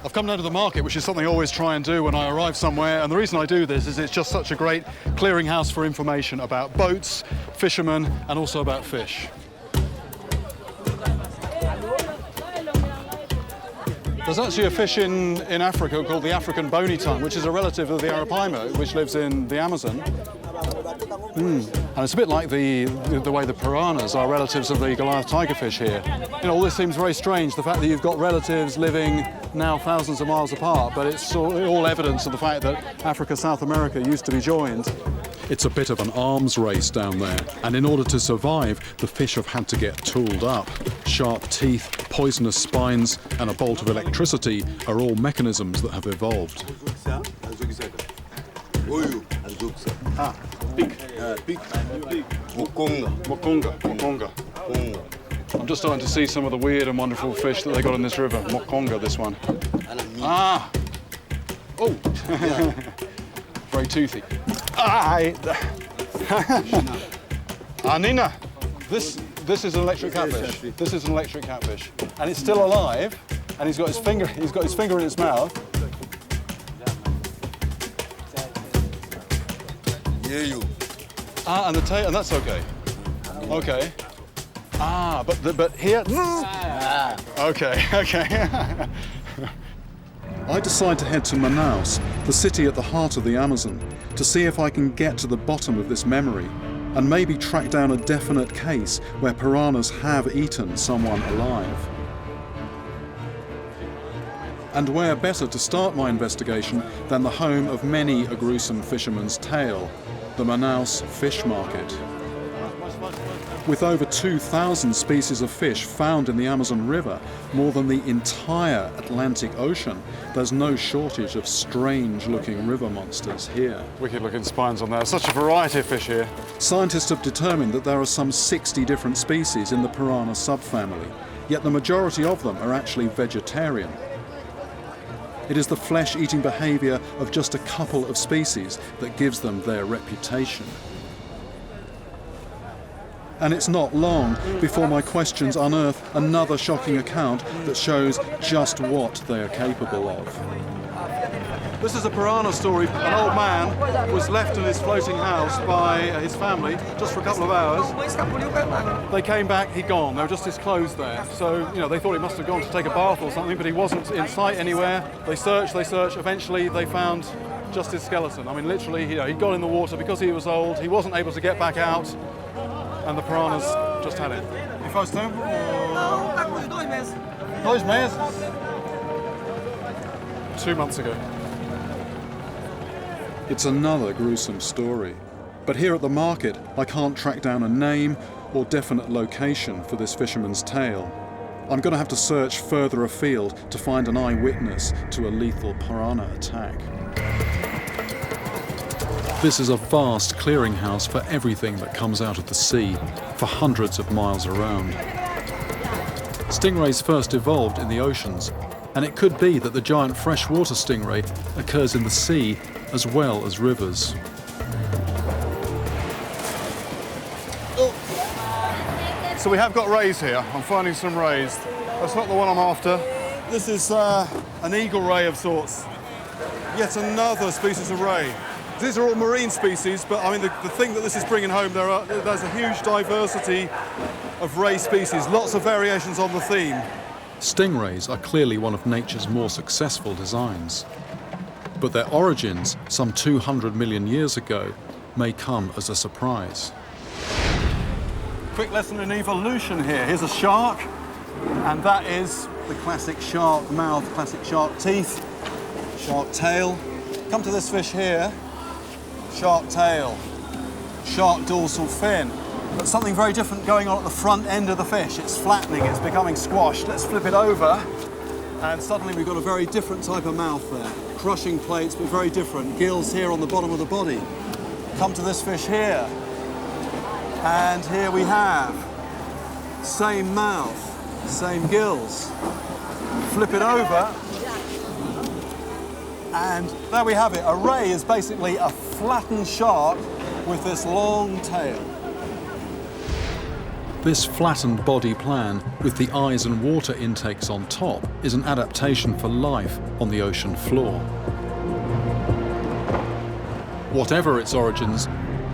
I've come down to the market, which is something I always try and do when I arrive somewhere, and the reason I do this is it's just such a great clearinghouse for information about boats, fishermen, and also about fish. There's actually a fish in Africa called the African bony tongue, which is a relative of the arapaimo, which lives in the Amazon. And it's a bit like the way the piranhas are relatives of the Goliath tigerfish here. You know, all this seems very strange, the fact that you've got relatives living now thousands of miles apart, but it's all evidence of the fact that Africa, South America used to be joined. It's a bit of an arms race down there, and in order to survive, the fish have had to get tooled up. Sharp teeth, poisonous spines, and a bolt of electricity are all mechanisms that have evolved. Ah, pig. Mokonga. I'm just starting to see some of the weird and wonderful fish that they got in this river. Mokonga, this one. Ah! Oh! Very toothy. Nina! This is an electric catfish. This is an electric catfish. And it's still alive, and he's got his finger in its mouth. And the tail, and that's okay. Okay. But here. Okay. I decide to head to Manaus, the city at the heart of the Amazon, to see if I can get to the bottom of this memory and maybe track down a definite case where piranhas have eaten someone alive. And where better to start my investigation than the home of many a gruesome fisherman's tale, the Manaus fish market. With over 2,000 species of fish found in the Amazon River, more than the entire Atlantic Ocean, there's no shortage of strange-looking river monsters here. Wicked-looking spines on there. Such a variety of fish here. Scientists have determined that there are some 60 different species in the piranha subfamily, yet the majority of them are actually vegetarian. It is the flesh-eating behaviour of just a couple of species that gives them their reputation. And it's not long before my questions unearth another shocking account that shows just what they are capable of. This is a piranha story. An old man was left in his floating house by his family just for a couple of hours. They came back, he'd gone. There were just his clothes there. So, you know, they thought he must have gone to take a bath or something, but he wasn't in sight anywhere. They searched. Eventually, they found just his skeleton. I mean, literally, he'd gone in the water because he was old. He wasn't able to get back out. And the piranhas just had it. E faz tempo? Não, tá com uns 2 meses. 2 meses? 2 months ago. It's another gruesome story. But here at the market, I can't track down a name or definite location for this fisherman's tale. I'm going to have to search further afield to find an eyewitness to a lethal piranha attack. This is a vast clearinghouse for everything that comes out of the sea, for hundreds of miles around. Stingrays first evolved in the oceans, and it could be that the giant freshwater stingray occurs in the sea as well as rivers. So we have got rays here. I'm finding some rays. That's not the one I'm after. This is an eagle ray of sorts. Yet another species of ray. These are all marine species, but I mean, the thing that this is bringing home, there's a huge diversity of ray species, lots of variations on the theme. Stingrays are clearly one of nature's more successful designs. But their origins, some 200 million years ago, may come as a surprise. Quick lesson in evolution here. Here's a shark, and that is the classic shark mouth, classic shark teeth, shark tail. Come to this fish here. Shark tail, shark dorsal fin. But something very different going on at the front end of the fish. It's flattening, it's becoming squashed. Let's flip it over. And suddenly we've got a very different type of mouth there. Crushing plates, but very different. Gills here on the bottom of the body. Come to this fish here. And here we have same mouth, same gills. Flip it over. And there we have it. A ray is basically a flattened shark with this long tail. This flattened body plan, with the eyes and water intakes on top, is an adaptation for life on the ocean floor. Whatever its origins,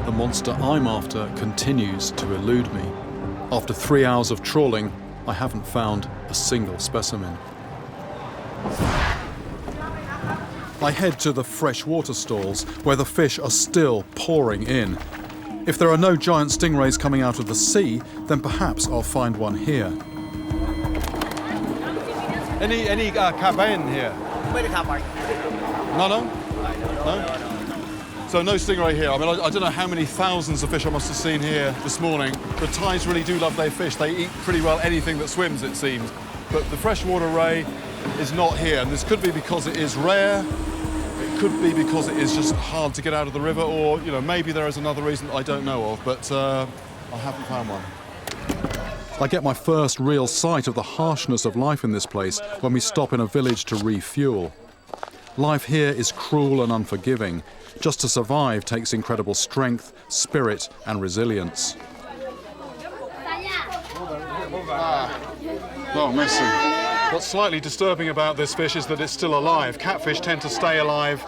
the monster I'm after continues to elude me. After 3 hours of trawling, I haven't found a single specimen. I head to the freshwater stalls, where the fish are still pouring in. If there are no giant stingrays coming out of the sea, then perhaps I'll find one here. Any cabane here? No? So no stingray here. I mean, I don't know how many thousands of fish I must have seen here this morning. The Thais really do love their fish. They eat pretty well anything that swims, it seems. But the freshwater ray is not here, and this could be because it is rare. It could be because it is just hard to get out of the river, or maybe there is another reason that I don't know of, but I haven't found one. I get my first real sight of the harshness of life in this place when we stop in a village to refuel. Life here is cruel and unforgiving. Just to survive takes incredible strength, spirit and resilience. Oh, merci. What's slightly disturbing about this fish is that it's still alive. Catfish tend to stay alive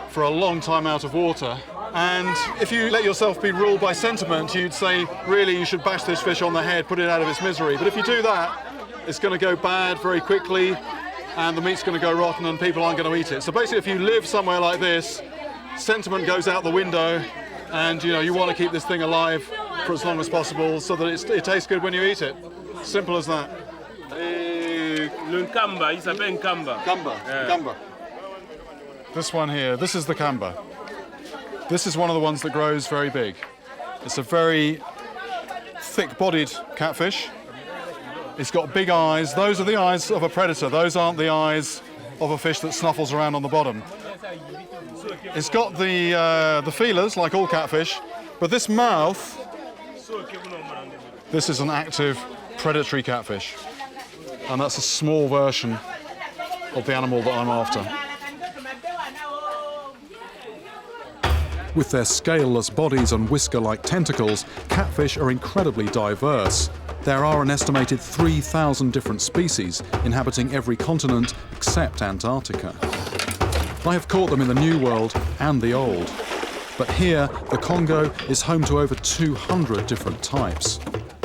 for a long time out of water. And if you let yourself be ruled by sentiment, you'd say, really, you should bash this fish on the head, put it out of its misery. But if you do that, it's going to go bad very quickly, and the meat's going to go rotten, and people aren't going to eat it. So basically, if you live somewhere like this, sentiment goes out the window, and you want to keep this thing alive for as long as possible so that it tastes good when you eat it. Simple as that. Le Kamba, il s'appelle Kamba. Kamba. This one here, this is the Kamba. This is one of the ones that grows very big. It's a very thick-bodied catfish. It's got big eyes. Those are the eyes of a predator. Those aren't the eyes of a fish that snuffles around on the bottom. It's got the feelers, like all catfish, but this mouth, this is an active predatory catfish. And that's a small version of the animal that I'm after. With their scaleless bodies and whisker-like tentacles, catfish are incredibly diverse. There are an estimated 3,000 different species inhabiting every continent except Antarctica. I have caught them in the New World and the Old. But here, the Congo is home to over 200 different types.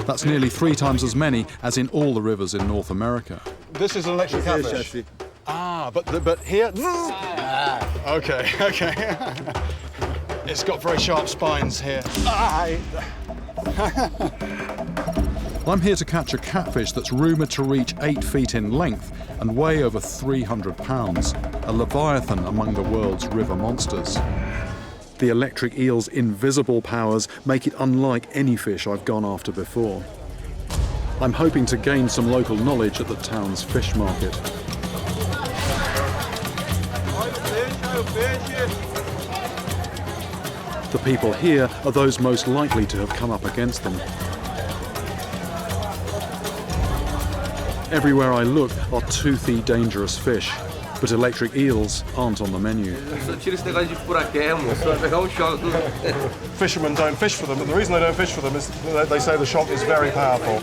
That's nearly 3 times as many as in all the rivers in North America. This is an electric catfish. But here... Okay. It's got very sharp spines here. I'm here to catch a catfish that's rumoured to reach 8 feet in length and weigh over 300 pounds, a leviathan among the world's river monsters. The electric eel's invisible powers make it unlike any fish I've gone after before. I'm hoping to gain some local knowledge at the town's fish market. The people here are those most likely to have come up against them. Everywhere I look are toothy, dangerous fish, but electric eels aren't on the menu. Fishermen don't fish for them, and the reason they don't fish for them is that they say the shock is very powerful.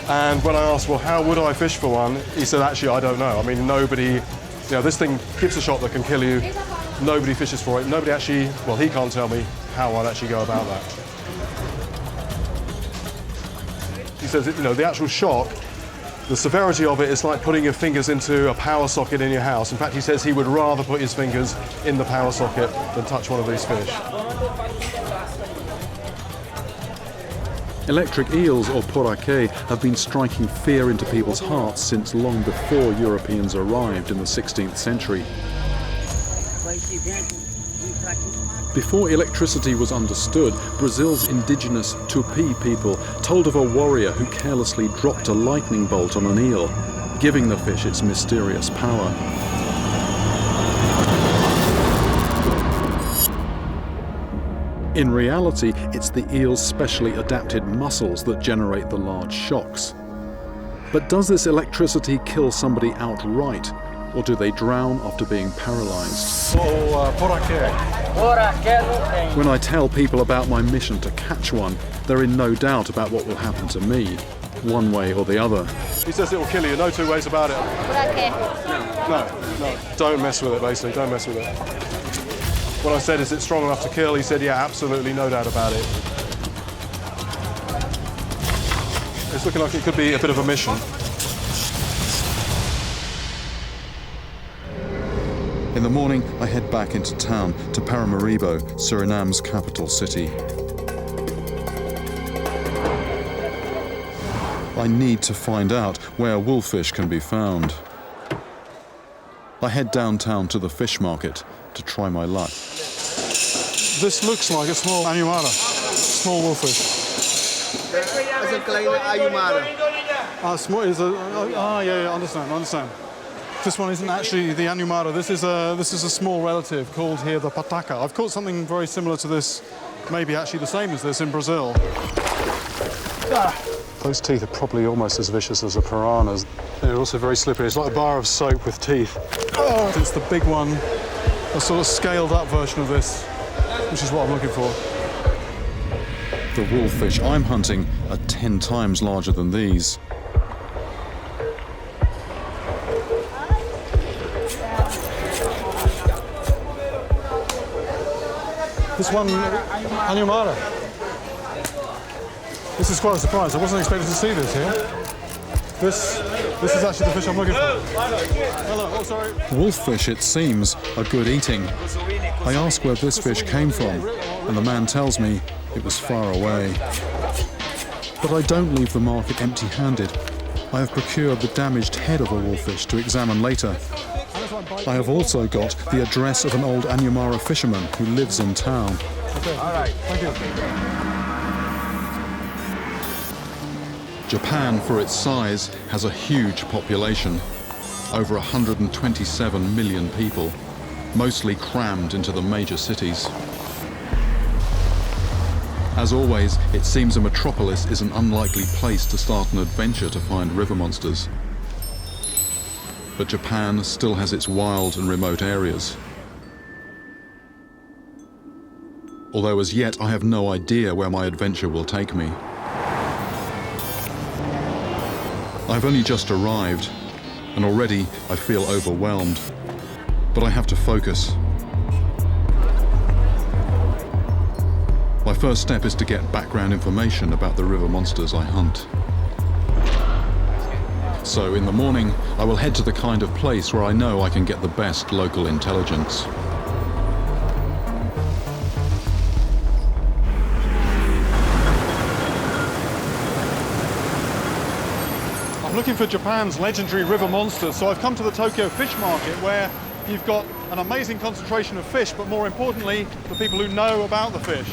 And when I asked, well, how would I fish for one? He said, actually, I don't know. I mean, nobody, this thing gives a shot that can kill you. Nobody fishes for it. Nobody actually, well, he can't tell me how I'd actually go about that. He says, the actual shock, the severity of it is like putting your fingers into a power socket in your house. In fact, he says he would rather put his fingers in the power socket than touch one of these fish. Electric eels, or poraquet, have been striking fear into people's hearts since long before Europeans arrived in the 16th century. Before electricity was understood, Brazil's indigenous Tupi people told of a warrior who carelessly dropped a lightning bolt on an eel, giving the fish its mysterious power. In reality, it's the eel's specially adapted muscles that generate the large shocks. But does this electricity kill somebody outright, or do they drown after being paralyzed? When I tell people about my mission to catch one, they're in no doubt about what will happen to me, one way or the other. He says it will kill you, no two ways about it. No, don't mess with it, basically, don't mess with it. What I said, is it strong enough to kill? He said, yeah, absolutely, no doubt about it. It's looking like it could be a bit of a mission. In the morning, I head back into town to Paramaribo, Suriname's capital city. I need to find out where wolffish can be found. I head downtown to the fish market to try my luck. This looks like a small anumara, small wolffish. It's a kleine ayumara. Small is yeah, understand. This one isn't actually the anumara. This is a small relative called here the pataca. I've caught something very similar to this, maybe actually the same as this in Brazil. Those teeth are probably almost as vicious as a piranha's. They're also very slippery. It's like a bar of soap with teeth. Oh, it's the big one, a sort of scaled up version of this, which is what I'm looking for. The wolffish I'm hunting are 10 times larger than these. This one, anumara. This is quite a surprise. I wasn't expecting to see this here. This is actually the fish I'm looking for. Hello, oh sorry. Wolffish, it seems, are good eating. I ask where this fish came from, and the man tells me it was far away. But I don't leave the market empty-handed. I have procured the damaged head of a wolffish to examine later. I have also got the address of an old Anumara fisherman who lives in town. Okay. All right, thank you. Japan, for its size, has a huge population. Over 127 million people, mostly crammed into the major cities. As always, it seems a metropolis is an unlikely place to start an adventure to find river monsters. But Japan still has its wild and remote areas. Although as yet I have no idea where my adventure will take me. I've only just arrived, and already I feel overwhelmed. But I have to focus. My first step is to get background information about the river monsters I hunt. So in the morning, I will head to the kind of place where I know I can get the best local intelligence. I'm looking for Japan's legendary river monsters, so I've come to the Tokyo Fish Market where you've got an amazing concentration of fish, but more importantly, the people who know about the fish.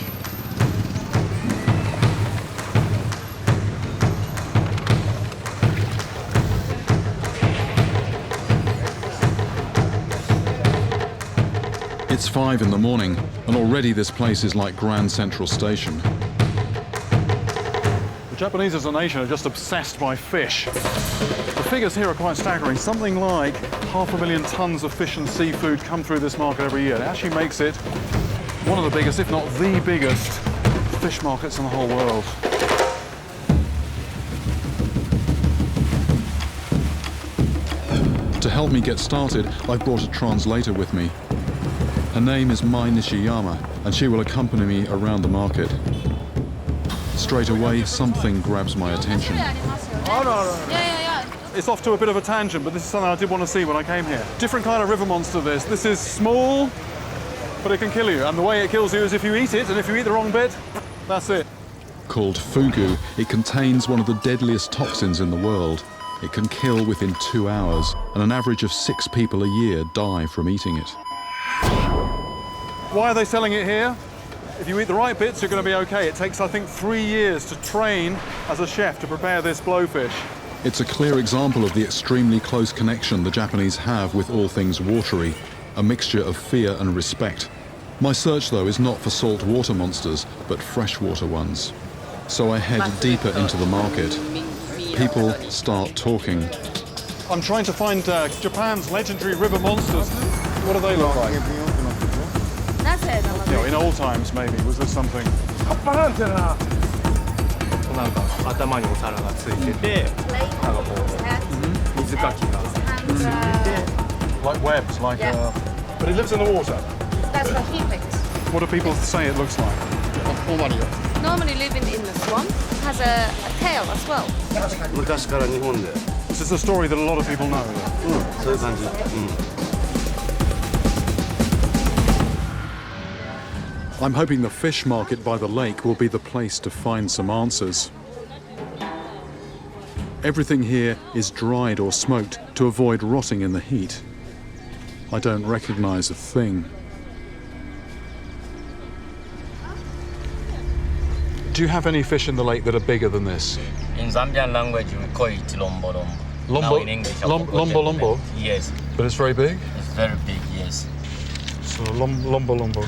It's 5 in the morning, and already this place is like Grand Central Station. The Japanese as a nation are just obsessed by fish. The figures here are quite staggering. Something like 500,000 tons of fish and seafood come through this market every year. It actually makes it one of the biggest, if not the biggest, fish markets in the whole world. To help me get started, I've brought a translator with me. Her name is Mai Nishiyama, and she will accompany me around the market. Straight away, something grabs my attention. It's off to a bit of a tangent, but this is something I did want to see when I came here. Different kind of river monster this. This is small, but it can kill you. And the way it kills you is if you eat it, and if you eat the wrong bit, that's it. Called fugu, it contains one of the deadliest toxins in the world. It can kill within 2 hours, and an average of 6 people a year die from eating it. Why are they selling it here? If you eat the right bits, you're going to be okay. It takes, I think, 3 years to train as a chef to prepare this blowfish. It's a clear example of the extremely close connection the Japanese have with all things watery, a mixture of fear and respect. My search, though, is not for salt water monsters, but freshwater ones. So I head deeper into the market. People start talking. I'm trying to find Japan's legendary river monsters. What do they look like? You know, in old times, maybe, was there something? なんか頭にお皿がついてて、なんかこう水かきがついてて。 Like webs, like but it lives in the water. That's what he picked. What do people say it looks like? Normally living in the swamp, has a tail as well. 昔から日本で This is a story that a lot of people know. そういう感じ。I'm hoping the fish market by the lake will be the place to find some answers. Everything here is dried or smoked to avoid rotting in the heat. I don't recognize a thing. Do you have any fish in the lake that are bigger than this? In Zambian language, we call it lombo lombo. Lombo? Now in English, Lombo lombo? Yes, But it's very big? it's very big, yes. So lombo lombo.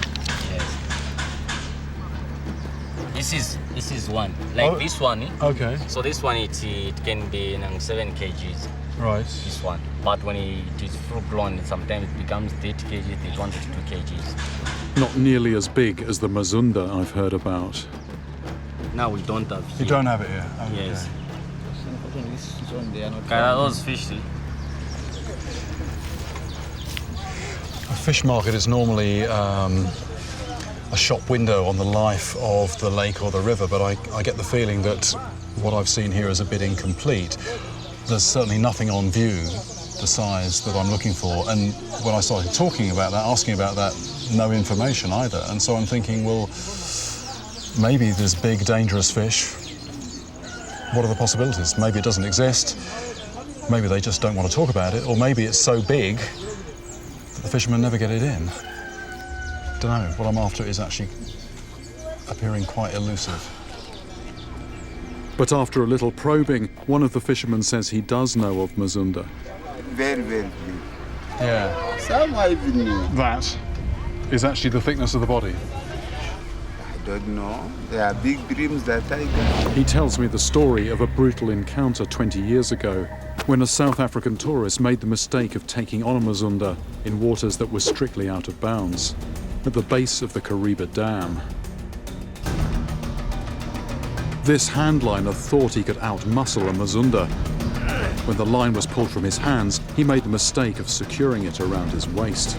Yes. This is one. Like this one. Okay, So this one, it can be 7 kgs, right. this one. But when it is full grown, sometimes it becomes 30 kgs, 31, 32 kgs. Not nearly as big as the mazunda I've heard about. Now we don't have here. You don't have it here? Okay. Yes. Those fish. A fish market is normally a shop window on the life of the lake or the river, but I get the feeling that what I've seen here is a bit incomplete. There's certainly nothing on view the size that I'm looking for, and when I started talking about that, asking about that, no information either. And so I'm thinking, well, maybe there's big, dangerous fish. What are the possibilities? Maybe it doesn't exist. Maybe they just don't want to talk about it, or maybe it's so big that the fishermen never get it in. Don't know. What I'm after is actually appearing quite elusive. But after a little probing, one of the fishermen says he does know of mazunda. Very, very big. Yeah. Some I even knew. That is actually the thickness of the body. I don't know. There are big dreams that I got. He tells me the story of a brutal encounter 20 years ago when a South African tourist made the mistake of taking on a mazunda in waters that were strictly out of bounds at the base of the Kariba Dam. This handliner thought he could outmuscle a mazunda. When the line was pulled from his hands, he made the mistake of securing it around his waist.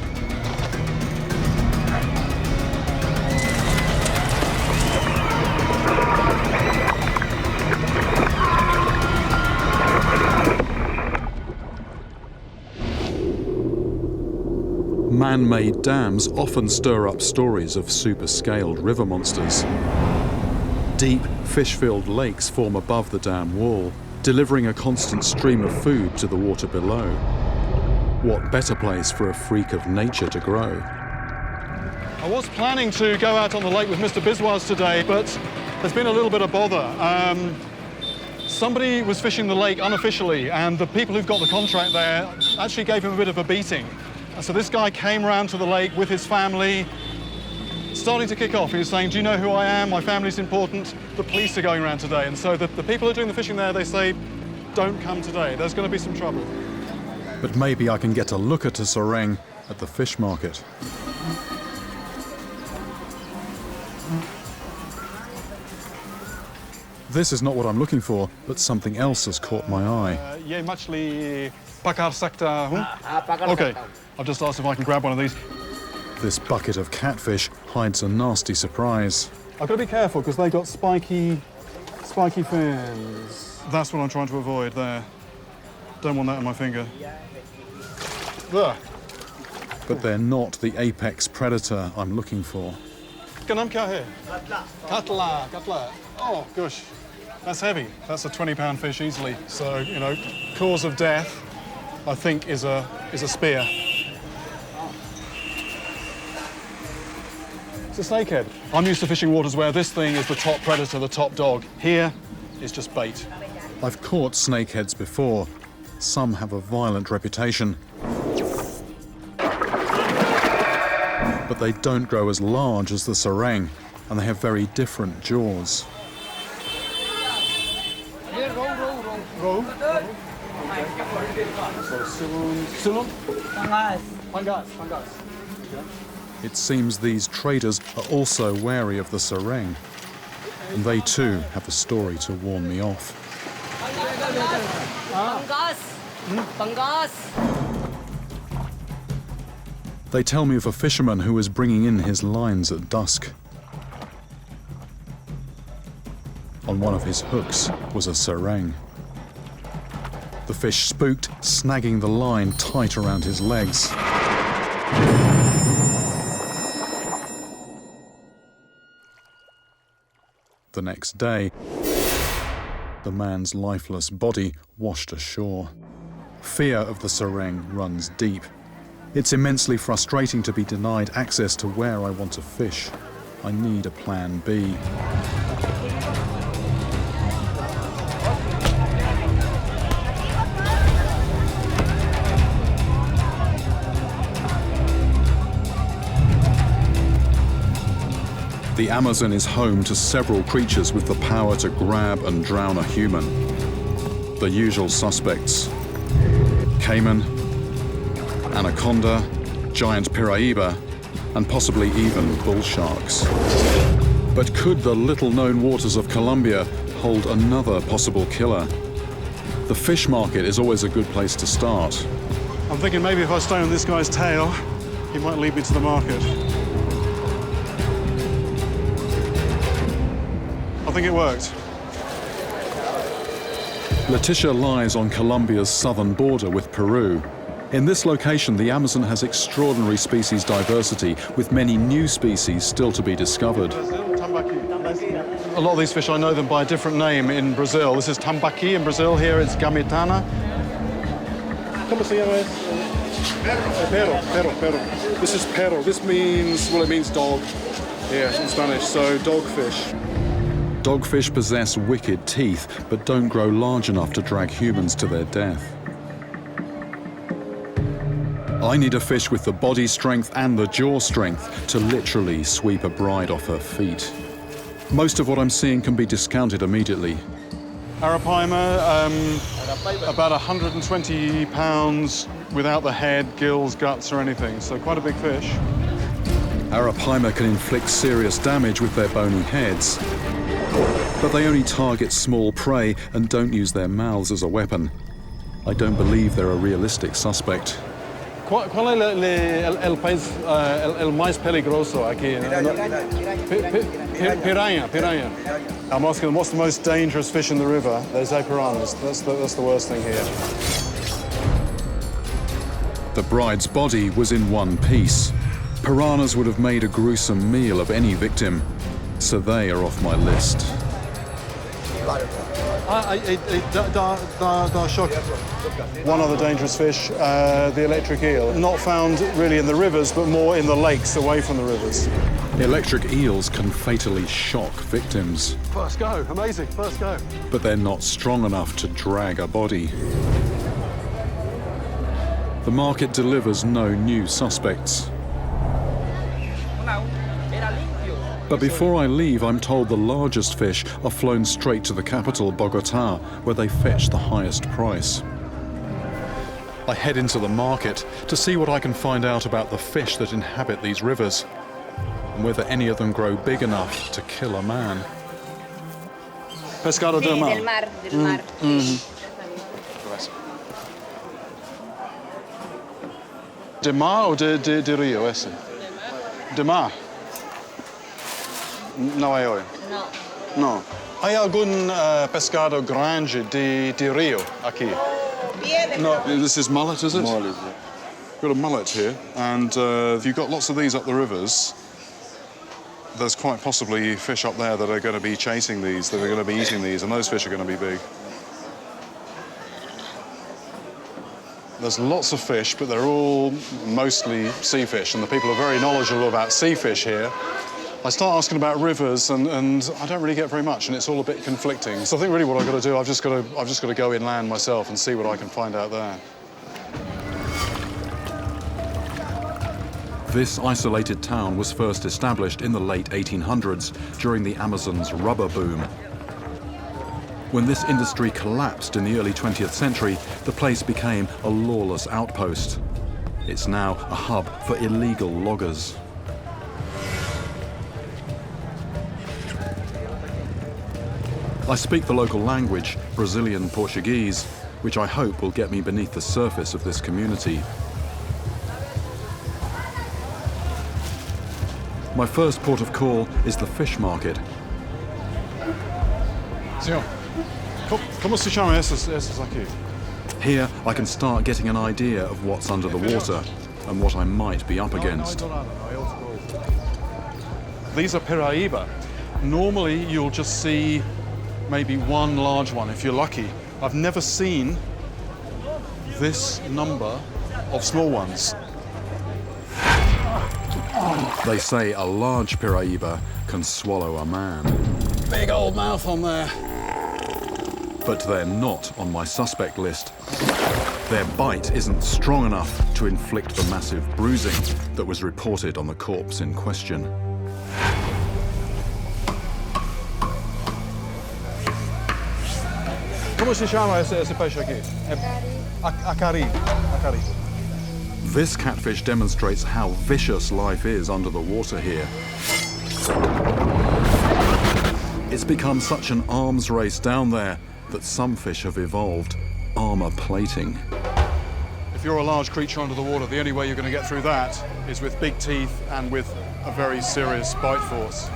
Man-made dams often stir up stories of super-scaled river monsters. Deep, fish-filled lakes form above the dam wall, delivering a constant stream of food to the water below. What better place for a freak of nature to grow? I was planning to go out on the lake with Mr. Biswas today, but there's been a little bit of bother. Somebody was fishing the lake unofficially, and the people who've got the contract there actually gave him a bit of a beating. And so this guy came round to the lake with his family, starting to kick off. He was saying, do you know who I am? My family's important. The police are going around today. And so the people who are doing the fishing there, they say, don't come today. There's going to be some trouble. But maybe I can get a look at a sareng at the fish market. This is not what I'm looking for, but something else has caught my eye. Ye machli pakar sakta. Okay, I've just asked if I can grab one of these. This bucket of catfish hides a nasty surprise. I've got to be careful because they've got spiky fins. That's what I'm trying to avoid there. Don't want that on my finger. There. But they're not the apex predator I'm looking for. Ganam kya hai? Katla. Oh, gosh. That's heavy. That's a 20-pound fish easily. So, you know, cause of death, I think, is a spear. It's a snakehead. I'm used to fishing waters where this thing is the top predator, the top dog. Here, it's just bait. I've caught snakeheads before. Some have a violent reputation. But they don't grow as large as the sareng, and they have very different jaws. Row. So, sulun? Pangas. It seems these traders are also wary of the sareng. and they too have a story to warn me off. They tell me of a fisherman who was bringing in his lines at dusk. On one of his hooks was a sareng. The fish spooked, snagging the line tight around his legs. The next day, the man's lifeless body washed ashore. Fear of the sareng runs deep. It's immensely frustrating to be denied access to where I want to fish. I need a plan B. The Amazon is home to several creatures with the power to grab and drown a human. The usual suspects: caiman, anaconda, giant piranha, and possibly even bull sharks. But could the little-known waters of Colombia hold another possible killer? The fish market is always a good place to start. I'm thinking maybe if I stay on this guy's tail, he might lead me to the market. I think it worked. Letitia lies on Colombia's southern border with Peru. In this location, the Amazon has extraordinary species diversity, with many new species still to be discovered. A lot of these fish, I know them by a different name in Brazil. This is tambaqui in Brazil. Here it's gamitana. ¿Cómo se llama? Perro. This is perro. This means, well, it means dog here in Spanish, so dogfish. Dogfish possess wicked teeth, but don't grow large enough to drag humans to their death. I need a fish with the body strength and the jaw strength to literally sweep a bride off her feet. Most of what I'm seeing can be discounted immediately. Arapaima, about 120 pounds without the head, gills, guts or anything, so quite a big fish. Arapaima can inflict serious damage with their bony heads, but they only target small prey and don't use their mouths as a weapon. I don't believe they're a realistic suspect. ¿Cuál es el país el más peligroso aquí? Piranha. I'm asking what's the most dangerous fish in the river? They say piranhas. That's the worst thing here. The bride's body was in one piece. Piranhas would have made a gruesome meal of any victim, so they are off my list. One other dangerous fish, the electric eel. Not found really in the rivers, but more in the lakes, away from the rivers. Electric eels can fatally shock victims. First go, amazing, first go. But they're not strong enough to drag a body. The market delivers no new suspects. But before I leave, I'm told the largest fish are flown straight to the capital, Bogota, where they fetch the highest price. I head into the market to see what I can find out about the fish that inhabit these rivers, and whether any of them grow big enough to kill a man. Pescado del mar. Del mar. De mar o de río ese? De mar. No hay hoy. No. ¿Hay algún pescado grande de río aquí? No, this is mullet, is it? Mullet, yeah. Got a mullet here, and if you've got lots of these up the rivers, there's quite possibly fish up there that are going to be chasing these, that are going to be eating these, and those fish are going to be big. There's lots of fish, but they're all mostly sea fish, and the people are very knowledgeable about sea fish here. I start asking about rivers, and I don't really get very much, and it's all a bit conflicting. So I think really what I've got to do, I've just got to go inland myself and see what I can find out there. This isolated town was first established in the late 1800s during the Amazon's rubber boom. When this industry collapsed in the early 20th century, the place became a lawless outpost. It's now a hub for illegal loggers. I speak the local language, Brazilian Portuguese, which I hope will get me beneath the surface of this community. My first port of call is the fish market. Senhor, como se chama essas aqui? Here I can start getting an idea of what's under the water and what I might be up against. These are Piranha. Normally you'll just see maybe one large one if you're lucky. I've never seen this number of small ones. They say a large Piranha can swallow a man. Big old mouth on there. But they're not on my suspect list. Their bite isn't strong enough to inflict the massive bruising that was reported on the corpse in question. Como se chama esse peixe aqui? Acari. Acari. This catfish demonstrates how vicious life is under the water here. It's become such an arms race down there that some fish have evolved armor plating. If you're a large creature under the water, the only way you're going to get through that is with big teeth and with a very serious bite force.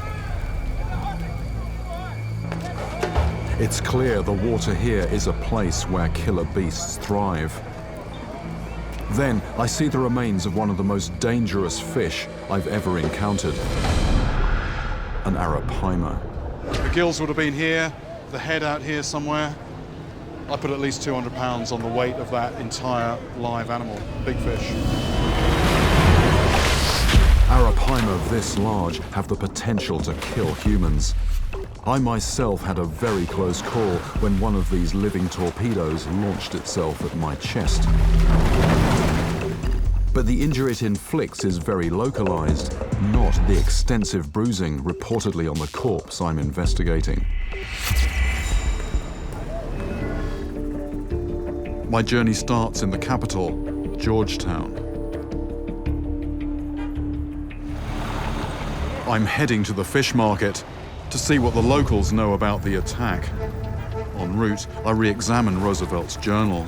It's clear the water here is a place where killer beasts thrive. Then I see the remains of one of the most dangerous fish I've ever encountered. An arapaima. The gills would have been here, the head out here somewhere. I put at least 200 pounds on the weight of that entire live animal, big fish. Arapaima this large have the potential to kill humans. I myself had a very close call when one of these living torpedoes launched itself at my chest. But the injury it inflicts is very localized, not the extensive bruising reportedly on the corpse I'm investigating. My journey starts in the capital, Georgetown. I'm heading to the fish market to see what the locals know about the attack. En route, I re-examine Roosevelt's journal.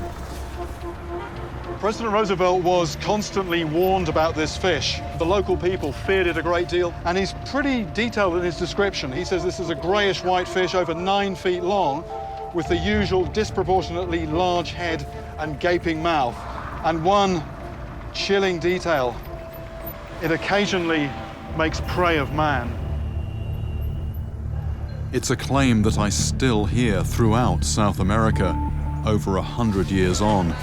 President Roosevelt was constantly warned about this fish. The local people feared it a great deal, and he's pretty detailed in his description. He says this is a greyish-white fish over 9 feet long, with the usual disproportionately large head and gaping mouth. And one chilling detail, it occasionally makes prey of man. It's a claim that I still hear throughout South America, over 100 years on.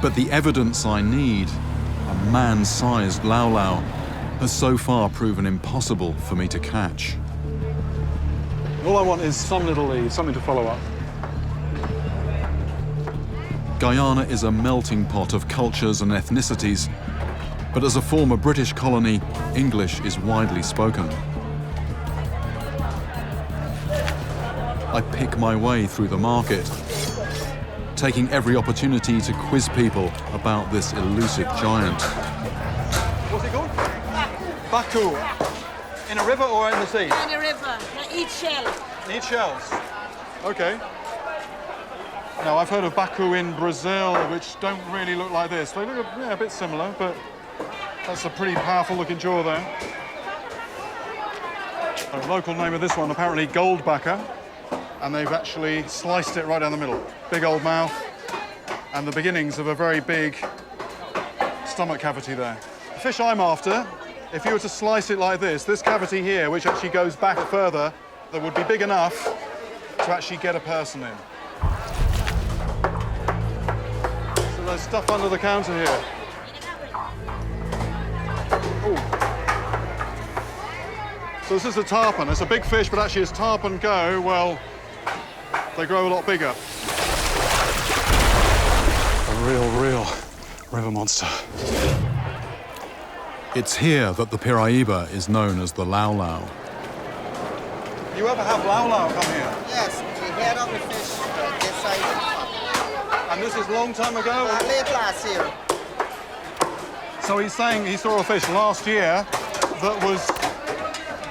But the evidence I need, a man-sized laulau, has so far proven impossible for me to catch. All I want is some little lead, something to follow up. Guyana is a melting pot of cultures and ethnicities, but as a former British colony, English is widely spoken. I pick my way through the market, taking every opportunity to quiz people about this elusive giant. What's it called? Baku. In a river or in the sea? In a river. They eat shell. They eat shells. Okay. Now, I've heard of Baku in Brazil, which don't really look like this. They look a bit similar, but that's a pretty powerful looking jaw there. The local name of this one, apparently goldbacker, and they've actually sliced it right down the middle. Big old mouth, and the beginnings of a very big stomach cavity there. The fish I'm after, if you were to slice it like this cavity here, which actually goes back further, that would be big enough to actually get a person in. So there's stuff under the counter here. Ooh. So this is a tarpon. It's a big fish, but actually as tarpon go, well, they grow a lot bigger. A real river monster. It's here that the Piranha is known as the laulau. You ever have laulau come here? Yes, the head of the fish this size. And this is a long time ago? Late last year. So he's saying he saw a fish last year that was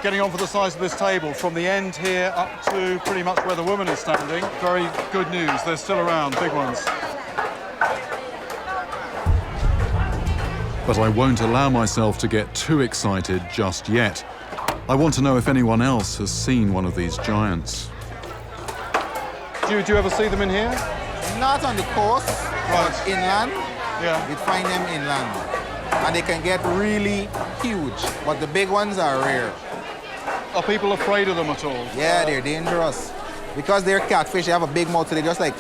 getting on for the size of this table, from the end here up to pretty much where the woman is standing. Very good news, they're still around, big ones. But I won't allow myself to get too excited just yet. I want to know if anyone else has seen one of these giants. Do you ever see them in here? Not on the coast, but inland. Yeah. You'd find them inland. And they can get really huge, but the big ones are rare. Are people afraid of them at all? Yeah, they're dangerous. Because they're catfish, they have a big mouth, so they just like...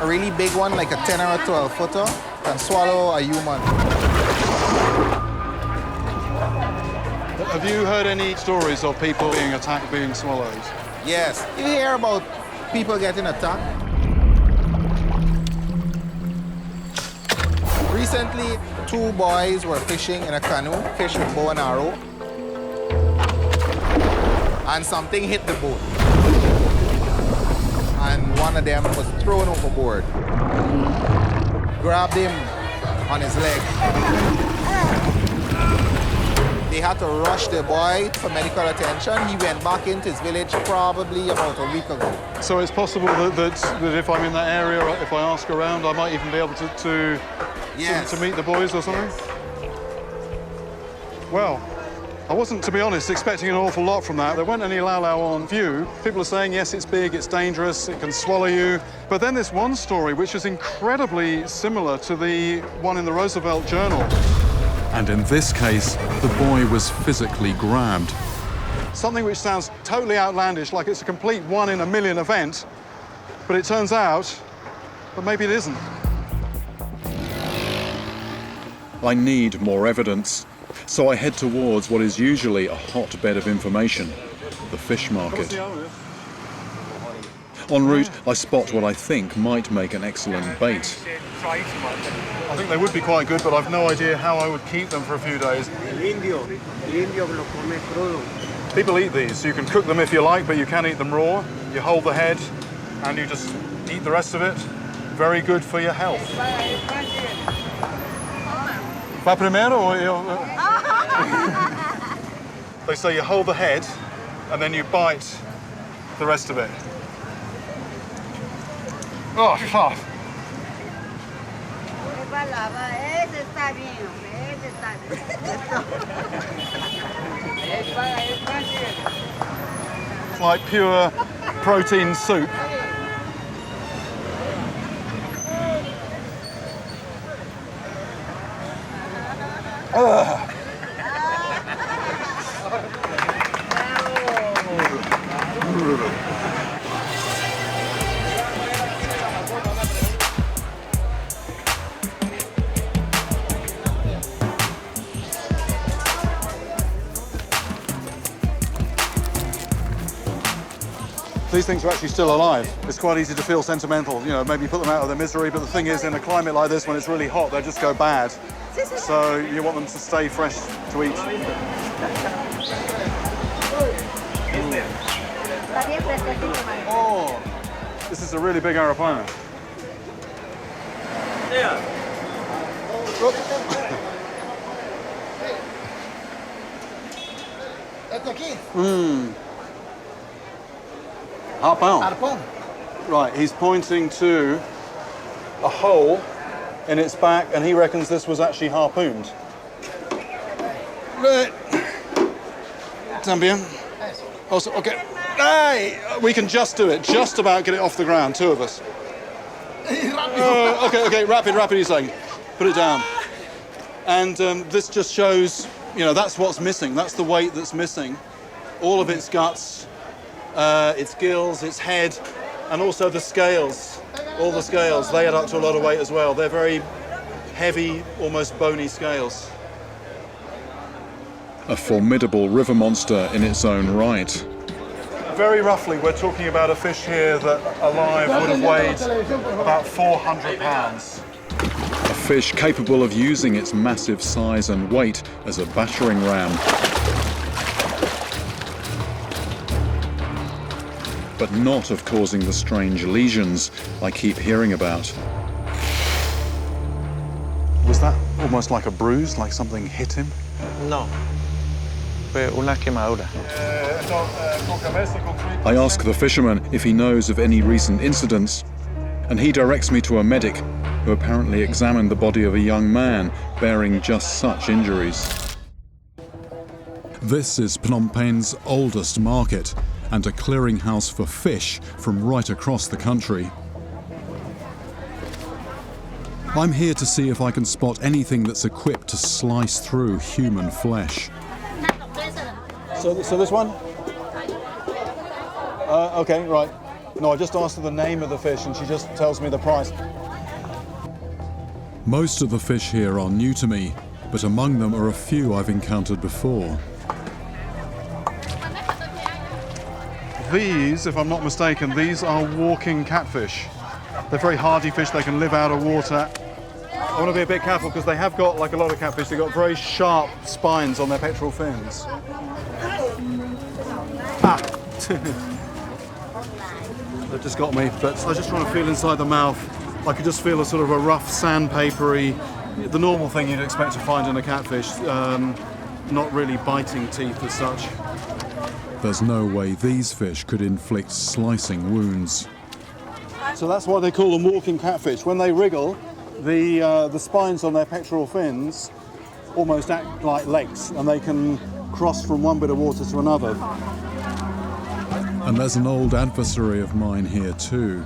A really big one, like a 10 or a 12 footer, can swallow a human. Have you heard any stories of people being attacked, being swallowed? Yes, you hear about people getting attacked. Recently, 2 boys were fishing in a canoe, fishing with bow and arrow, and something hit the boat. And one of them was thrown overboard. Grabbed him on his leg. They had to rush the boy for medical attention. He went back into his village probably about a week ago. So it's possible that if I'm in that area, or if I ask around, I might even be able to meet the boys or something? Yes. Well, I wasn't, to be honest, expecting an awful lot from that. There weren't any lau-lau on view. People are saying, yes, it's big, it's dangerous, it can swallow you. But then this one story, which is incredibly similar to the one in the Roosevelt Journal. And in this case, the boy was physically grabbed. Something which sounds totally outlandish, like it's a complete 1 in a million event, but it turns out that maybe it isn't. I need more evidence, so I head towards what is usually a hotbed of information, the fish market. En route, I spot what I think might make an excellent bait. I think they would be quite good, but I've no idea how I would keep them for a few days. People eat these, so you can cook them if you like, but you can eat them raw. You hold the head and you just eat the rest of it. Very good for your health. Va primero or They say you hold the head and then you bite the rest of it. Oh, fuck. It's like pure protein soup. These things are actually still alive. It's quite easy to feel sentimental, you know, maybe put them out of their misery, but the thing is, in a climate like this, when it's really hot, they just go bad. So you want them to stay fresh to eat. Oh, this is a really big arapaima. Harpoon. Right, he's pointing to a hole in its back, and he reckons this was actually harpooned. Right. También. Also, okay. Hey, we can just do it. Just about get it off the ground, 2 of us. Okay, rapid, he's saying. Put it down. And this just shows, you know, that's what's missing. That's the weight that's missing. All of its guts, its gills, its head, and also the scales. All the scales, they add up to a lot of weight as well. They're very heavy, almost bony scales. A formidable river monster in its own right. Very roughly, we're talking about a fish here that alive would have weighed about 400 pounds. A fish capable of using its massive size and weight as a battering ram. But not of causing the strange lesions I keep hearing about. Was that almost like a bruise, like something hit him? No. Fue una quemadura. I ask the fisherman if he knows of any recent incidents, and he directs me to a medic who apparently examined the body of a young man bearing just such injuries. This is Phnom Penh's oldest market and a clearinghouse for fish from right across the country. I'm here to see if I can spot anything that's equipped to slice through human flesh. So this one? Okay, right. No, I just asked her the name of the fish and she just tells me the price. Most of the fish here are new to me, but among them are a few I've encountered before. These, if I'm not mistaken, these are walking catfish. They're very hardy fish, they can live out of water. I want to be a bit careful because they have got, like a lot of catfish, they've got very sharp spines on their pectoral fins. Ah! They've just got me, but I was just trying to feel inside the mouth. I could just feel a sort of a rough, sandpapery, the normal thing you'd expect to find in a catfish, not really biting teeth as such. There's no way these fish could inflict slicing wounds. So that's why they call them walking catfish. When they wriggle, the spines on their pectoral fins almost act like legs, and they can cross from one bit of water to another. And there's an old adversary of mine here too.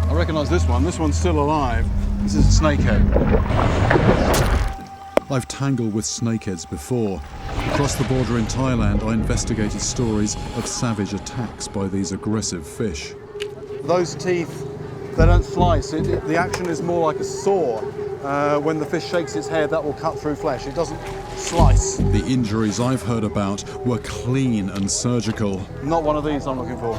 I recognise this one. This one's still alive. This is a snakehead. I've tangled with snakeheads before. Across the border in Thailand, I investigated stories of savage attacks by these aggressive fish. Those teeth, they don't slice. The action is more like a saw. When the fish shakes its head, that will cut through flesh. It doesn't slice. The injuries I've heard about were clean and surgical. Not one of these I'm looking for.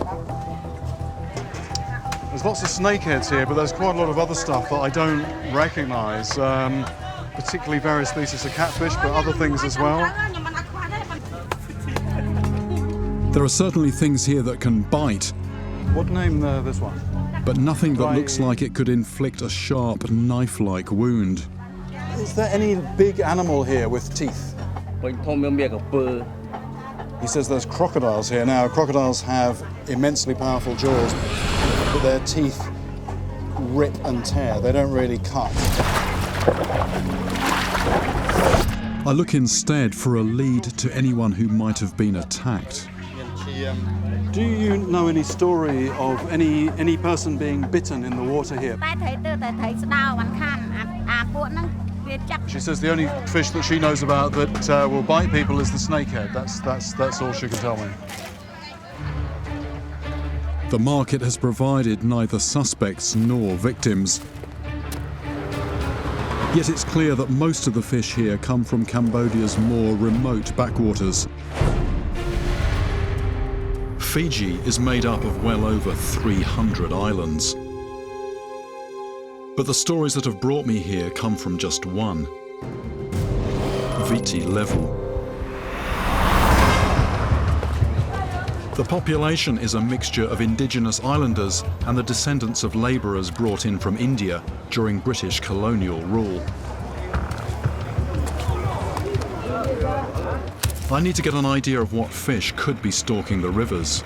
There's lots of snakeheads here, but there's quite a lot of other stuff that I don't recognise. Particularly various species of catfish, but other things as well. There are certainly things here that can bite. What name this one? But nothing that looks like it could inflict a sharp, knife-like wound. Is there any big animal here with teeth? He says there's crocodiles here. Now, crocodiles have immensely powerful jaws, but their teeth rip and tear. They don't really cut. I look instead for a lead to anyone who might have been attacked. Do you know any story of any person being bitten in the water here? She says the only fish that she knows about that will bite people is the snakehead. That's all she can tell me. The market has provided neither suspects nor victims. Yet it's clear that most of the fish here come from Cambodia's more remote backwaters. Fiji is made up of well over 300 islands. But the stories that have brought me here come from just one, Viti Levu. The population is a mixture of indigenous islanders and the descendants of labourers brought in from India during British colonial rule. I need to get an idea of what fish could be stalking the rivers.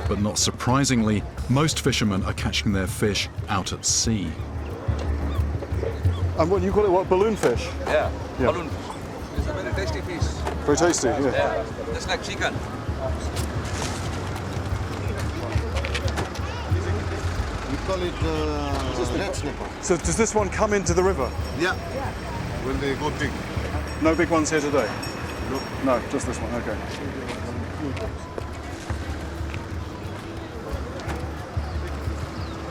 But not surprisingly, most fishermen are catching their fish out at sea. And what you call it, what, balloon fish? Yeah. Balloon. It's a very tasty fish. Very tasty, yeah. Just like chicken. We call it red snapper. So does this one come into the river? Yeah. When they go big. No big ones here today? No. No, just this one, okay.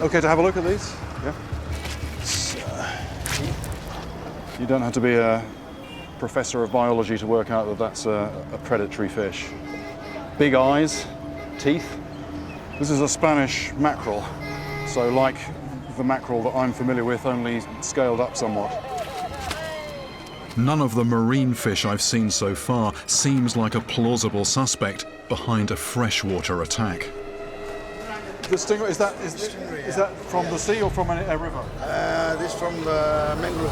Okay to have a look at these? Yeah. You don't have to be a professor of biology to work out that that's a predatory fish. Big eyes, teeth. This is a Spanish mackerel, so like the mackerel that I'm familiar with, only scaled up somewhat. None of the marine fish I've seen so far seems like a plausible suspect behind a freshwater attack. The stingray, is that from the sea or from a river? This from the mangrove.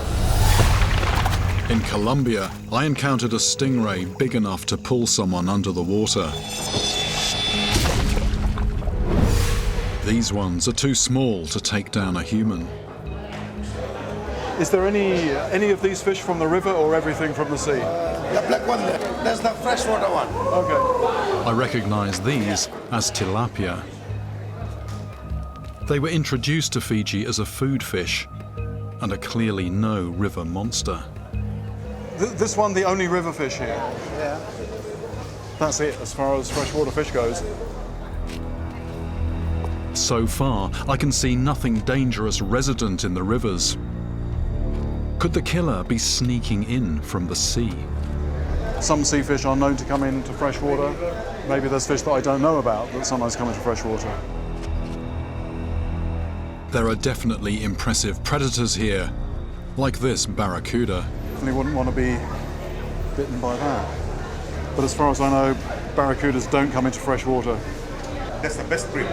In Colombia, I encountered a stingray big enough to pull someone under the water. These ones are too small to take down a human. Is there any of these fish from the river or everything from the sea? The black one there, that's the freshwater one. Okay. I recognize these as tilapia. They were introduced to Fiji as a food fish and are clearly no river monster. This one, the only river fish here? Yeah. That's it, as far as freshwater fish goes. So far, I can see nothing dangerous resident in the rivers. Could the killer be sneaking in from the sea? Some sea fish are known to come into freshwater. Maybe there's fish that I don't know about that sometimes come into freshwater. There are definitely impressive predators here, like this barracuda. Definitely wouldn't want to be bitten by that. But as far as I know, barracudas don't come into fresh water. That's the best breed.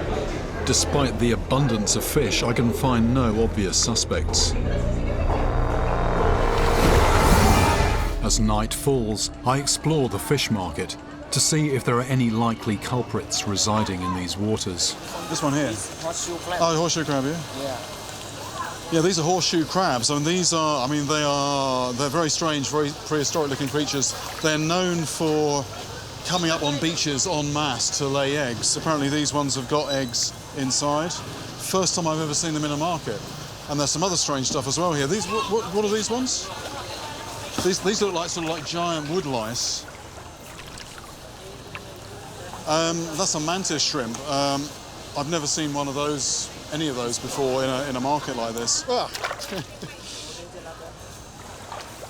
Despite the abundance of fish, I can find no obvious suspects. As night falls, I explore the fish market to see if there are any likely culprits residing in these waters. This one here? Horseshoe crab. Oh, horseshoe crab, yeah? Yeah. Yeah, these are horseshoe crabs, and these are, they're very strange, very prehistoric-looking creatures. They're known for coming up on beaches en masse to lay eggs. Apparently these ones have got eggs inside. First time I've ever seen them in a market. And there's some other strange stuff as well here. These, what are these ones? These look like sort of like giant wood lice. That's a mantis shrimp. I've never seen one of those, any of those before in a market like this. Ah.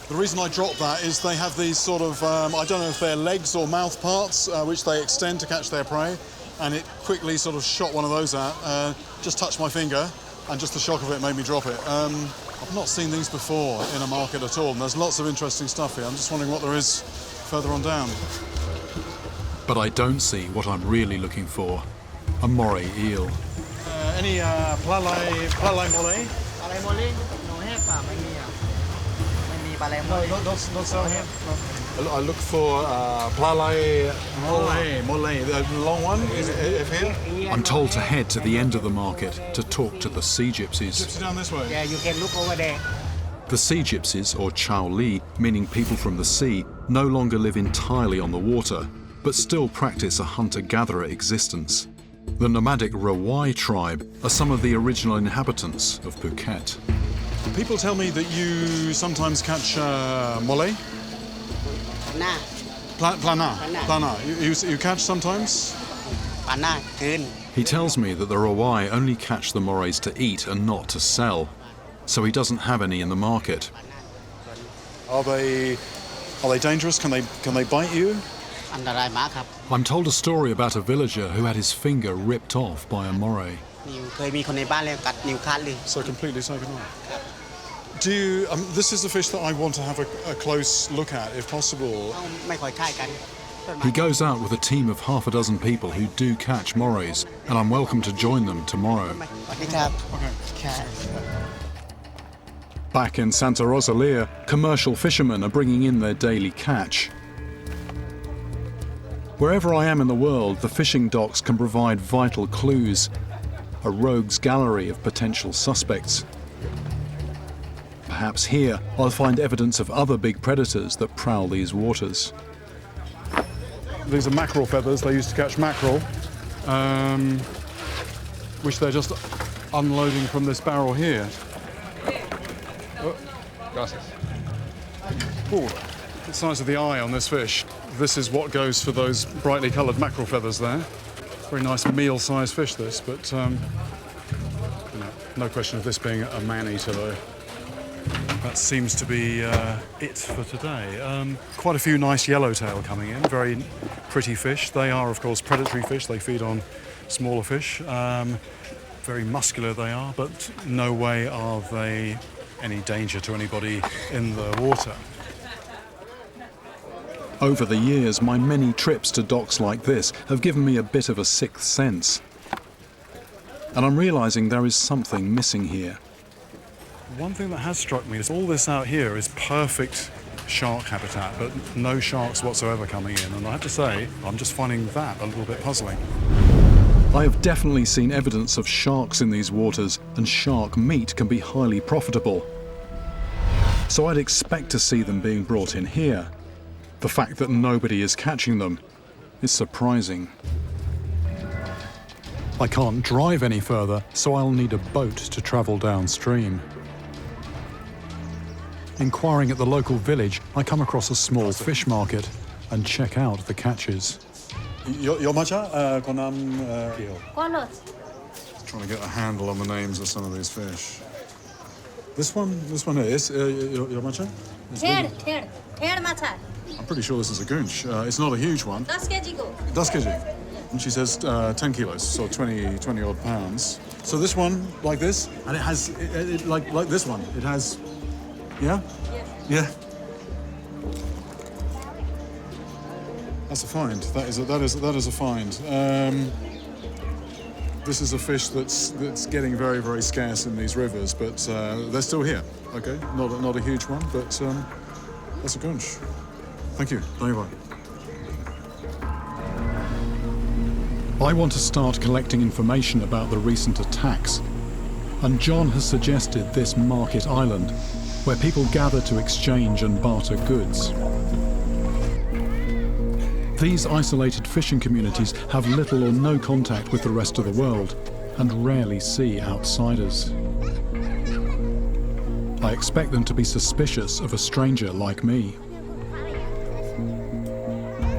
The reason I dropped that is they have these sort of, I don't know if they're legs or mouth parts, which they extend to catch their prey, and it quickly sort of shot one of those out, just touched my finger, and just the shock of it made me drop it. I've not seen these before in a market at all, and there's lots of interesting stuff here. I'm just wondering what there is further on down. But I don't see what I'm really looking for, a moray eel. Any plalai mole? Not so here. I look for plalai mole, the long one, if here. I'm told to head to the end of the market to talk to the sea gypsies. Gypsy down this way? Yeah, you can look over there. The sea gypsies, or Chao Li, meaning people from the sea, no longer live entirely on the water, but still practice a hunter-gatherer existence. The nomadic Rawai tribe are some of the original inhabitants of Phuket. People tell me that you sometimes catch mole. Plana. You catch sometimes? He tells me that the Rawai only catch the morays to eat and not to sell, so he doesn't have any in the market. Are they dangerous? Can they bite you? I'm told a story about a villager who had his finger ripped off by a moray. So completely taken off. Do you? This is a fish that I want to have a close look at, if possible. He goes out with a team of half a dozen people who do catch morays, and I'm welcome to join them tomorrow. Okay. Back in Santa Rosalia, commercial fishermen are bringing in their daily catch. Wherever I am in the world, the fishing docks can provide vital clues, a rogues gallery of potential suspects. Perhaps here I'll find evidence of other big predators that prowl these waters. These are mackerel feathers. They used to catch mackerel, which they're just unloading from this barrel here. Oh. Oh, the size of the eye on this fish. This is what goes for those brightly coloured mackerel feathers there. Very nice meal-sized fish, this, but no question of this being a man-eater, though. That seems to be it for today. Quite a few nice yellowtail coming in, very pretty fish. They are, of course, predatory fish. They feed on smaller fish. Very muscular they are, but no way are they any danger to anybody in the water. Over the years, my many trips to docks like this have given me a bit of a sixth sense. And I'm realising there is something missing here. One thing that has struck me is all this out here is perfect shark habitat, but no sharks whatsoever coming in. And I have to say, I'm just finding that a little bit puzzling. I have definitely seen evidence of sharks in these waters, and shark meat can be highly profitable. So I'd expect to see them being brought in here. The fact that nobody is catching them is surprising. I can't drive any further, so I'll need a boat to travel downstream. Inquiring at the local village, I come across a small fish market and check out the catches. Yomacha, konam kio. Kolos. Trying to get a handle on the names of some of these fish. This one here is Yomacha? Ter macha. I'm pretty sure this is a goonch. It's not a huge one. 10 kg go. 10 kg. And she says 10 kilos, so 20 odd pounds. So this one, like this, and it has, like this one, it has, yeah? Yeah. That's a find. That is a find. This is a fish that's getting very, very scarce in these rivers, but they're still here. Okay, not a huge one, but that's a goonch. Thank you. Bye-bye. I want to start collecting information about the recent attacks, and John has suggested this market island, where people gather to exchange and barter goods. These isolated fishing communities have little or no contact with the rest of the world, and rarely see outsiders. I expect them to be suspicious of a stranger like me.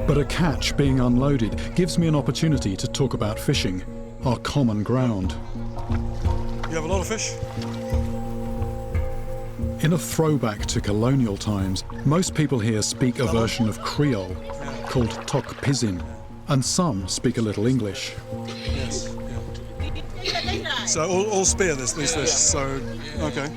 But a catch being unloaded gives me an opportunity to talk about fishing, our common ground. You have a lot of fish? In a throwback to colonial times, most people here speak a version of Creole called Tok Pisin, and some speak a little English. Yes. Yeah. So all spear these fish. So okay.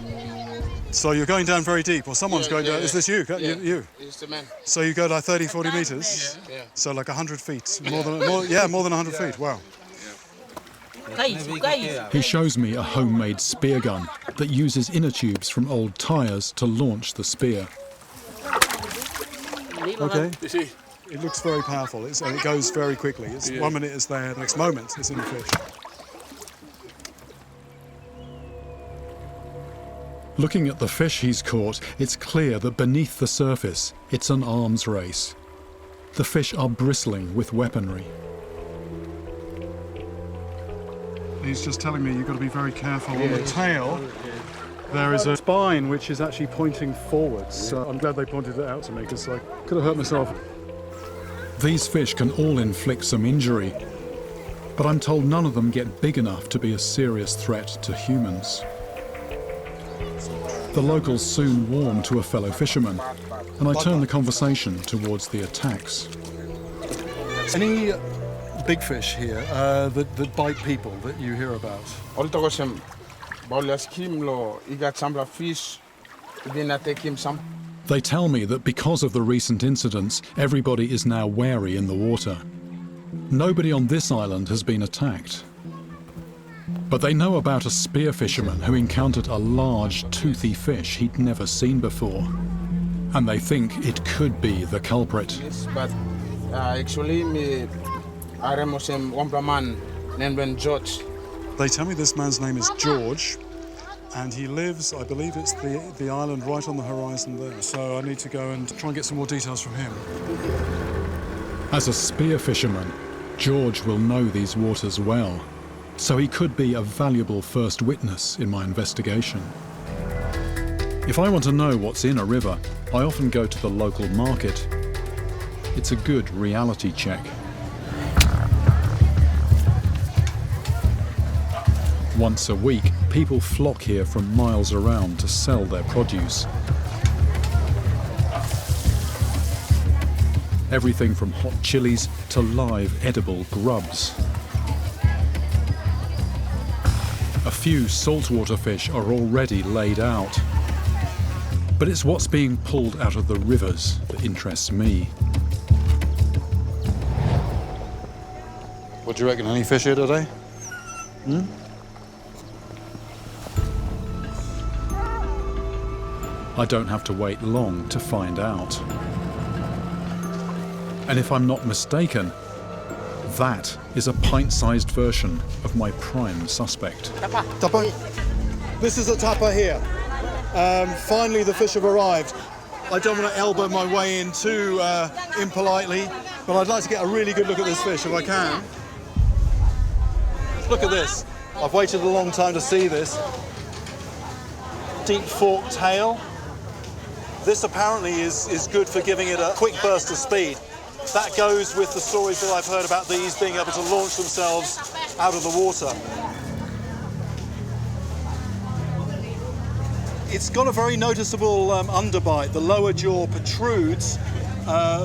So you're going down very deep, or someone's going down. Is this you? You? It's the man. So you go like 30, 40 meters? Yeah. So like 100 feet? More than 100 feet, wow. He shows me a homemade spear gun that uses inner tubes from old tyres to launch the spear. Okay. It looks very powerful, and it goes very quickly. 1 minute it's there, the next moment it's in the fish. Looking at the fish he's caught, it's clear that beneath the surface, it's an arms race. The fish are bristling with weaponry. He's just telling me you've got to be very careful. On the tail, there is a spine which is actually pointing forwards. So I'm glad they pointed it out to me, because I could have hurt myself. These fish can all inflict some injury, but I'm told none of them get big enough to be a serious threat to humans. The locals soon warm to a fellow fisherman, and I turn the conversation towards the attacks. Any big fish here that bite people that you hear about? They tell me that because of the recent incidents, everybody is now wary in the water. Nobody on this island has been attacked. But they know about a spear fisherman who encountered a large, toothy fish he'd never seen before. And they think it could be the culprit. Yes, but actually, I remember one man named George. They tell me this man's name is George, and he lives, I believe it's the island right on the horizon there. So I need to go and try and get some more details from him. As a spear fisherman, George will know these waters well. So he could be a valuable first witness in my investigation. If I want to know what's in a river, I often go to the local market. It's a good reality check. Once a week, people flock here from miles around to sell their produce. Everything from hot chilies to live edible grubs. A few saltwater fish are already laid out. But it's what's being pulled out of the rivers that interests me. What do you reckon? Any fish here today? I don't have to wait long to find out. And if I'm not mistaken, that is a pint-sized version of my prime suspect. Tapa. This is a tapa here. Finally the fish have arrived. I don't want to elbow my way in too impolitely, but I'd like to get a really good look at this fish if I can. Look at this. I've waited a long time to see this. Deep forked tail. This apparently is good for giving it a quick burst of speed. That goes with the stories that I've heard about these being able to launch themselves out of the water. It's got a very noticeable underbite. The lower jaw protrudes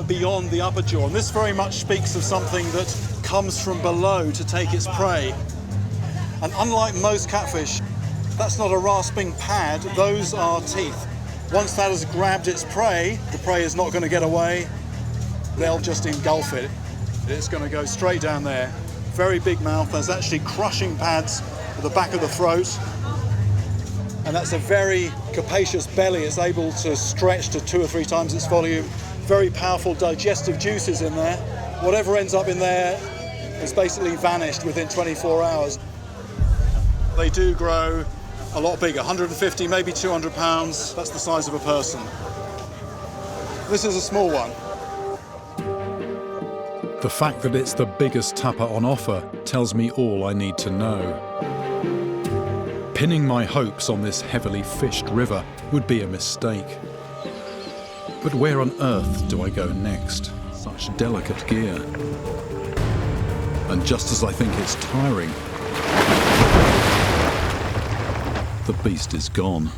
beyond the upper jaw, and this very much speaks of something that comes from below to take its prey. And unlike most catfish, that's not a rasping pad, those are teeth. Once that has grabbed its prey, the prey is not going to get away. They'll just engulf it. It's going to go straight down there. Very big mouth. There's actually crushing pads at the back of the throat. And that's a very capacious belly. It's able to stretch to 2 or 3 times its volume. Very powerful digestive juices in there. Whatever ends up in there is basically vanished within 24 hours. They do grow a lot bigger, 150, maybe 200 pounds. That's the size of a person. This is a small one. The fact that it's the biggest tapa on offer tells me all I need to know. Pinning my hopes on this heavily fished river would be a mistake. But where on earth do I go next? Such delicate gear. And just as I think it's tiring, the beast is gone.